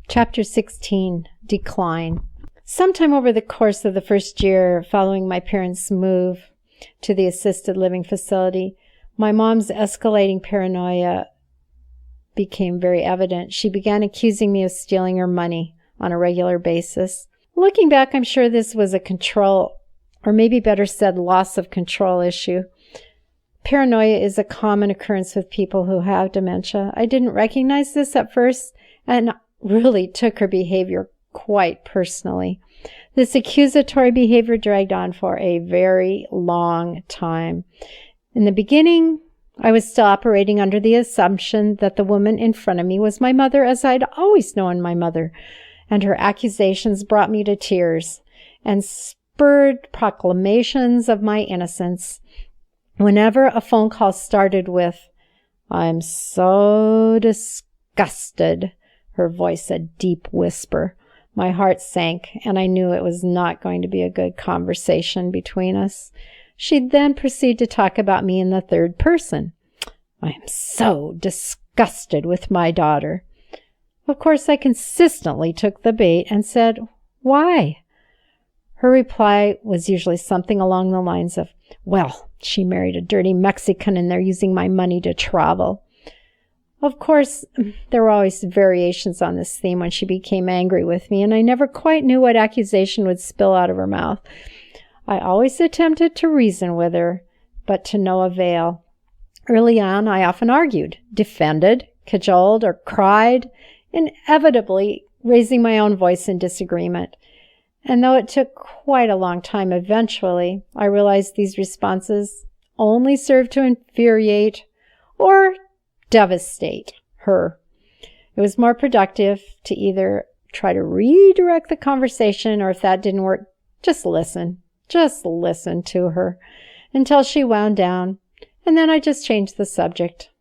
Chapter 16, Decline. Sometime over the course of the first year following my parents' move to the assisted living facility, my mom's escalating paranoia became very evident. She began accusing me of stealing her money on a regular basis. Looking back, I'm sure this was a control, or maybe better said, loss of control issue. Paranoia is a common occurrence with people who have dementia. I didn't recognize this at first and really took her behavior quite personally. This accusatory behavior dragged on for a very long time. In the beginning, I was still operating under the assumption that the woman in front of me was my mother, as I'd always known my mother, and her accusations brought me to tears and spurred proclamations of my innocence. Whenever a phone call started with, "I'm so disgusted," her voice a deep whisper, my heart sank, and I knew it was not going to be a good conversation between us. She'd then proceed to talk about me in the third person. "I am so disgusted with my daughter." Of course, I consistently took the bait and said, "Why?" Her reply was usually something along the lines of, "Well, she married a dirty Mexican and they're using my money to travel." Of course, there were always variations on this theme when she became angry with me, and I never quite knew what accusation would spill out of her mouth. I always attempted to reason with her, but to no avail. Early on, I often argued, defended, cajoled, or cried, inevitably raising my own voice in disagreement. And though it took quite a long time, eventually, I realized these responses only served to infuriate or devastate her. It was more productive to either try to redirect the conversation, or if that didn't work, just listen to her until she wound down, and then I just changed the subject.